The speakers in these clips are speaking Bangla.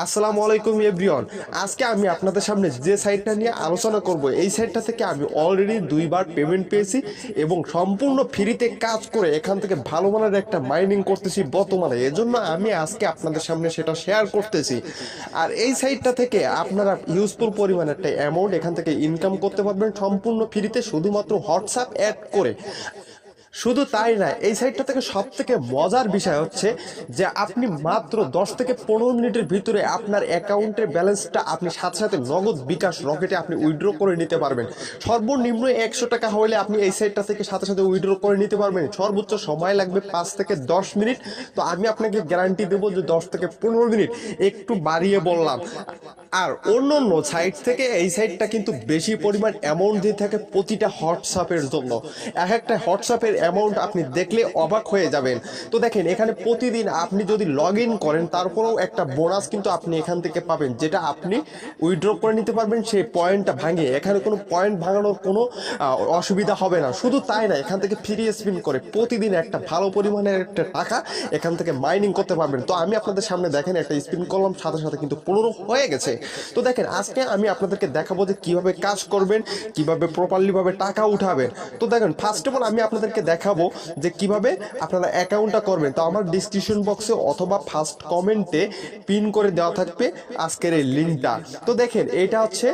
আসসালামু আলাইকুম এভরিওয়ান। আজকে আমি আপনাদের সামনে যে সাইটটা নিয়ে আলোচনা করব, এই সাইটটা থেকে আমি অলরেডি দুইবার পেমেন্ট পেয়েছি এবং সম্পূর্ণ ফ্রিতে কাজ করে এখান থেকে ভালো মানের একটা মাইনিং করতেছি বর্তমানে। এজন্য আমি আজকে আপনাদের সামনে সেটা শেয়ার করতেছি। আর এই সাইটটা থেকে আপনারা ইউজফুল পরিমাণে একটা অ্যামাউন্ট এখান থেকে ইনকাম করতে পারবেন সম্পূর্ণ ফ্রিতে, শুধুমাত্র হোয়াটসঅ্যাপ অ্যাড করে। শুধু তাই না, এই সাইটটা থেকে সব থেকে মজার বিষয় হচ্ছে যে আপনি মাত্র 10 থেকে 15 মিনিটের ভিতরে আপনার অ্যাকাউন্টের ব্যালেন্সটা আপনি সাথে সাথে নগদ বিকাশ রকেটে আপনি উইথড্র করে নিতে পারবেন। সর্বনিম্ন 100 টাকা হলে আপনি এই সাইটটা থেকে সাথে সাথে উইথড্র করে নিতে পারবেন। সর্বোচ্চ সময় লাগবে 5 থেকে 10 মিনিট। তো আমি আপনাকে গ্যারান্টি দেবো যে 10 থেকে 15 মিনিট, একটু বাড়িয়ে বললাম। আর অন্য অন্য সাইট থেকে এই সাইটটা কিন্তু বেশি পরিমাণ অ্যামাউন্ট দিয়ে থাকে প্রতিটা হোয়াটসঅ্যাপের জন্য। এক একটা হোয়াটসঅ্যাপের অ্যামাউন্ট আপনি দেখলে অবাক হয়ে যাবেন। তো দেখেন, এখানে প্রতিদিন আপনি যদি লগ ইন করেন তারপরেও একটা বোনাস কিন্তু আপনি এখান থেকে পাবেন, যেটা আপনি উইথড্র করে নিতে পারবেন সেই পয়েন্টটা ভাঙিয়ে। এখানে কোনো পয়েন্ট ভাঙানোর কোনো অসুবিধা হবে না। শুধু তাই না, এখান থেকে ফ্রি স্পিন করে প্রতিদিন একটা ভালো পরিমাণের একটা টাকা এখান থেকে মাইনিং করতে পারবেন। তো আমি আপনাদের সামনে দেখেন একটা স্পিন করলাম, সাথে সাথে কিন্তু 15 হয়ে গেছে। তো দেখেন, আজকে আমি আপনাদেরকে দেখাবো যে কিভাবে কাজ করবেন, কিভাবে প্রপারলি ভাবে টাকা উঠাবেন। তো দেখেন, ফার্স্ট অফ অল আমি আপনাদেরকে দেখাবো যে কিভাবে আপনারা অ্যাকাউন্টটা করবেন। তো আমার ডিসক্রিপশন বক্সে অথবা ফার্স্ট কমেন্টে পিন করে দেওয়া থাকবে আজকের এই লিঙ্কটা। তো দেখেন, এটা হচ্ছে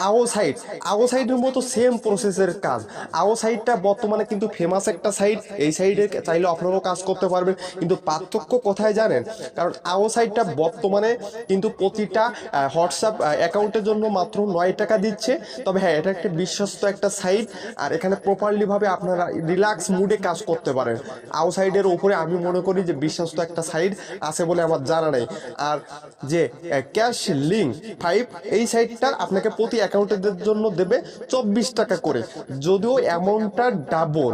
আও সাইট। আও সাইটের মতো সেম প্রসেসের কাজ। আও সাইটটা বর্তমানে কিন্তু ফেমাস একটা সাইট। এই সাইটে চাইলে আপনারাও কাজ করতে পারবেন, কিন্তু পার্থক্য কোথায় জানেন? কারণ আও সাইটটা বর্তমানে কিন্তু প্রতিটা হোয়াটসঅ্যাপ অ্যাকাউন্টের জন্য মাত্র 9 টাকা দিচ্ছে। তবে হ্যাঁ, এটা একটা বিশ্বস্ত একটা সাইট, আর এখানে প্রপারলি ভাবে আপনারা রিল্যাক্স মুডে কাজ করতে পারেন। আউটসাইডের উপরে আমি মনে করি যে বিশ্বস্ত একটা সাইট আছে বলে আমার জানা নেই। আর যে ক্যাশ লিঙ্ক 5, এই সাইটটা আপনাকে প্রতি অ্যাকাউন্টের জন্য দেবে 24 টাকা করে, যদিও অ্যামাউন্টটা ডাবল।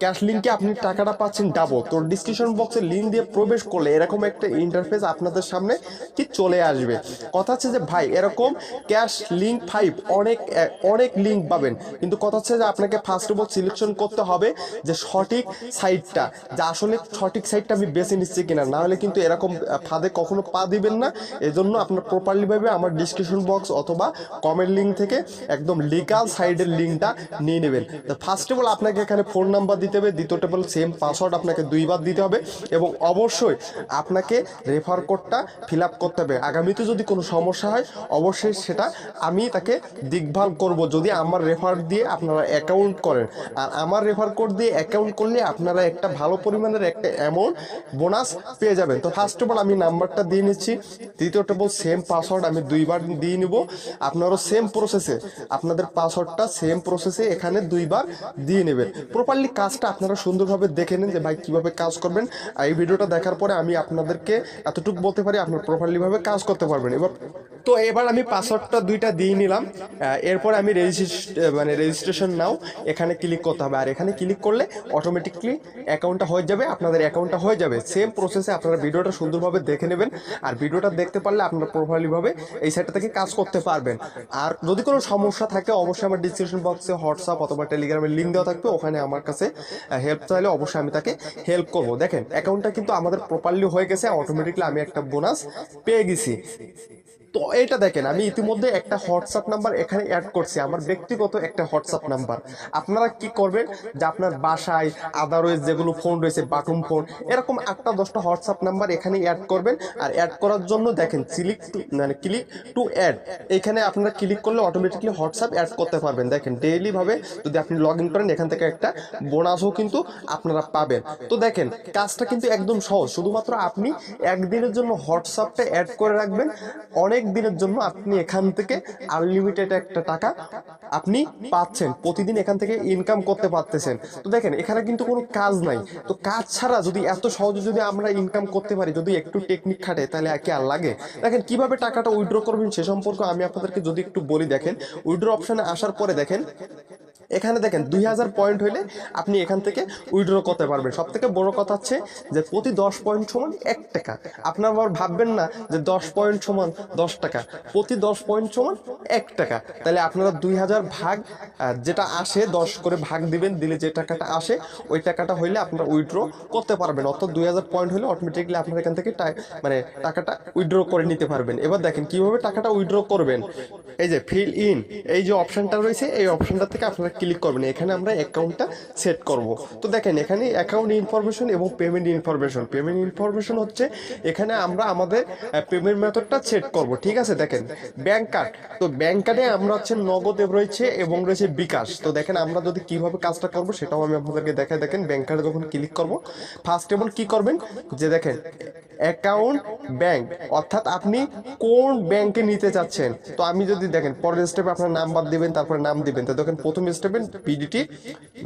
ক্যাশ লিঙ্কে আপনি টাকাটা পাচ্ছেন ডাবল। তো ডিসক্রিপশন বক্সে লিঙ্ক দিয়ে প্রবেশ করলে এরকম একটা ইন্টারফেস আপনাদের সামনে কি চলে আসবে। কথা হচ্ছে যে ভাই, এরকম ক্যাশ লিঙ্ক 5 অনেক অনেক লিঙ্ক পাবেন, কিন্তু কথা হচ্ছে যে আপনাকে ফার্স্ট অফ অল সিলেকশন করতে হবে যে সঠিক সাইটটা, যে আসলে সঠিক সাইটটা আমি বেছে নিচ্ছি কিনা, না হলে কিন্তু এরকম ফাঁদে কখনো পা দিবেন না। এজন্য আপনার প্রপারলি ভাবে আমার ডিসক্রিপশন বক্স অথবা কমেন্ট লিঙ্ক থেকে একদম লিগাল সাইডের লিঙ্কটা নিয়ে নেবেন। তো ফার্স্ট অফ অল আপনাকে এখানে ফোন নাম্বার দিতে হবে, দ্বিতীয়টা বল সেম পাসওয়ার্ড আপনাকে 2বার দিতে হবে, এবং অবশ্যই আপনাকে রেফার কোডটা ফিল আপ করতে হবে। আগামীতে যদি কোনো সমস্যা হয় অবশ্যই সেটা আমি তাকে দেখভাল করব, যদি আমার রেফার দিয়ে আপনারা অ্যাকাউন্ট করেন। আর আমার রেফার কোড দিয়ে অ্যাকাউন্ট করলে আপনারা একটা ভালো পরিমাণের একটা অ্যামাউন্ট বোনাস পেয়ে যাবেন। তো ফার্স্ট অফ অল আমি নাম্বারটা দিয়ে নিচ্ছি, দ্বিতীয়টা বল সেম পাসওয়ার্ড আমি 2বার দিয়ে নিব। আপনারও সেম প্রসেসে আপনাদের পাসওয়ার্ডটা সেম প্রসেসে এখানে 2বার দিয়ে নেবেন। প্রপারলি কাজটা আপনারা সুন্দরভাবে দেখে নেন যে ভাই কীভাবে কাজ করবেন। আর এই ভিডিওটা দেখার পরে আমি আপনাদেরকে এতটুকু বলতে পারি, আপনারা প্রপারলি ভাবে কাজ করতে পারবেন। এবার আমি পাসওয়ার্ডটা 2টা দিয়ে নিলাম। এরপর আমি রেজিস্ট্রেশন নাও এখানে ক্লিক করতে হবে, আর এখানে ক্লিক করলে অটোমেটিকলি অ্যাকাউন্টটা হয়ে যাবে, আপনাদের অ্যাকাউন্টটা হয়ে যাবে। সেম প্রসেসে আপনারা ভিডিওটা সুন্দরভাবে দেখে নেবেন, আর ভিডিওটা দেখতে পারলে আপনারা প্রপারলিভাবে এই সাইটটা থেকে কাজ করতে পারবেন। আর যদি কোনো সমস্যা থাকে অবশ্যই আমার ডিসক্রিপশন বক্সে হোয়াটসঅ্যাপ অথবা টেলিগ্রামের লিঙ্ক দেওয়া থাকবে, ওখানে আমার কাছে হেল্প চাইলে অবশ্যই আমি তাকে হেল্প করব। দেখেন, অ্যাকাউন্টটা কিন্তু আমাদের প্রপারলি হয়ে গেছে, অটোমেটিকলি আমি একটা বোনাস পেয়ে গেছি। তো এটা দেখেন, আমি ইতিমধ্যে একটা হোয়াটসঅ্যাপ নাম্বার এখানে অ্যাড করছি, আমার ব্যক্তিগত একটা হোয়াটসঅ্যাপ নাম্বার। আপনারা কি করবেন যে আপনার বাসায় আদারওয়াইজ যেগুলো ফোন রয়েছে, বাটন ফোন, এরকম 8টা 10টা হোয়াটসঅ্যাপ নাম্বার এখানে অ্যাড করবেন। আর অ্যাড করার জন্য দেখেন ক্লিক টু অ্যাড, এখানে আপনারা ক্লিক করলে অটোমেটিকলি হোয়াটসঅ্যাপ অ্যাড করতে পারবেন। দেখেন, ডেইলি ভাবে যদি আপনি লগ ইন করেন এখান থেকে একটা বোনাসও কিন্তু আপনারা পাবেন। তো দেখেন, কাজটা কিন্তু একদম সহজ। শুধুমাত্র আপনি একদিনের জন্য হোয়াটসঅ্যাপটা অ্যাড করে রাখবেন, অনেক দিনের জন্য আপনি এখান থেকে আনলিমিটেড একটা টাকা আপনি পাচ্ছেন, প্রতিদিন এখান থেকে ইনকাম করতে পারতেছেন। তো দেখেন, এখানে কিন্তু কোনো কাজ নাই। তো কাজ ছাড়া যদি এত সহজে যদি আমরা ইনকাম করতে পারি, যদি একটু টেকনিক খাটে, তাহলে কি আর লাগে? দেখেন, কিভাবে টাকাটা উইথড্র করবেন সে সম্পর্কে আমি আপনাদেরকে যদি একটু বলি। দেখেন, উইথড্র অপশনে আসার পরে দেখেন এখানে দেখেন 2000 পয়েন্ট হইলে আপনি এখান থেকে উইথড্র করতে পারবেন। সব থেকে বড় কথা হচ্ছে যে প্রতি 10 পয়েন্ট সমান 1 টাকা। আপনার আবার ভাববেন না যে 10 পয়েন্ট সমান 10 টাকা, প্রতি 10 পয়েন্ট সমান 1 টাকা। তাহলে আপনারা 2000 ভাগ যেটা আসে 10 করে ভাগ দিবেন, দিলে যে টাকাটা আসে ওই টাকাটা হইলে আপনারা উইথড্র করতে পারবেন। অর্থাৎ 2000 পয়েন্ট হলে অটোমেটিকলি আপনারা এখান থেকে মানে টাকাটা উইথড্র করে নিতে পারবেন। এবার দেখেন কিভাবে টাকাটা উইথড্র করবেন। এই যে ফিল ইন, এই যে অপশনটা রয়েছে এই অপশনটা থেকে আপনারা ক্লিক করবেন। এখানে আমরা অ্যাকাউন্টটা সেট করব। তো দেখেন এখানে অ্যাকাউন্ট ইনফরমেশন এবং পেমেন্ট ইনফরমেশন। পেমেন্ট ইনফরমেশন হচ্ছে এখানে আমরা আমাদের পেমেন্ট মেথডটা সেট করব, ঠিক আছে। দেখেন ব্যাংক কার্ড, তো ব্যাংক কার্ডে আমরা হচ্ছে নগদ রয়েছে এবং রয়েছে বিকাশ। তো দেখেন আমরা যদি কিভাবে কাজটা করব সেটাও আমি আপনাদেরকে দেখাই। দেখেন ব্যাংক কার্ডে যখন ক্লিক করব ফার্স্ট এবং কি করবেন যে দেখেন অ্যাকাউন্ট ব্যাংক, অর্থাৎ আপনি কোন ব্যাংকে নিতে চাচ্ছেন। তো আমি যদি দেখেন পরের স্টেপে আপনার নাম্বার দিবেন, তারপরে নাম দিবেন। তো দেখেন প্রথম স্টেপে পিডিটি,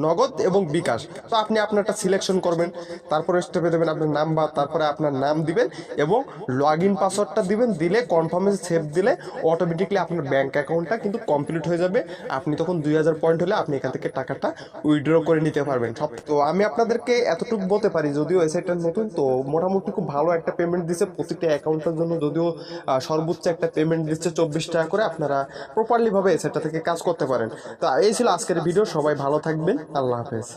নগদ এবং বিকাশ। তো আপনি আপনারটা সিলেকশন করবেন, তারপরে স্টেপে দেবেন আপনার নাম্বার, তারপরে আপনার নাম দিবেন এবং লগ ইন পাসওয়ার্ডটা দিবেন। দিলে কনফার্মে সেভ দিলে অটোমেটিকলি আপনার ব্যাংক অ্যাকাউন্টটা কিন্তু কমপ্লিট হয়ে যাবে। আপনি তখন 2000 পয়েন্ট হলে আপনি এখান থেকে টাকাটা উইথড্র করে নিতে পারবেন সব। তো আমি আপনাদেরকে এতটুকু বলতে পারি, যদিও ওয়েবসাইটটা নতুন, তো মোটামুটি খুব ভালো একটা পেমেন্ট দিচ্ছে প্রতিটা অ্যাকাউন্টের জন্য। যদিও সর্বোচ্চ একটা পেমেন্ট দিচ্ছে 24 টাকা করে। আপনারা প্রপারলি ভাবে ওয়েবসাইটটা থেকে কাজ করতে পারেন। তো এই ছিল আজকের ভিডিও। সবাই ভালো থাকবেন, আল্লাহ হাফেজ।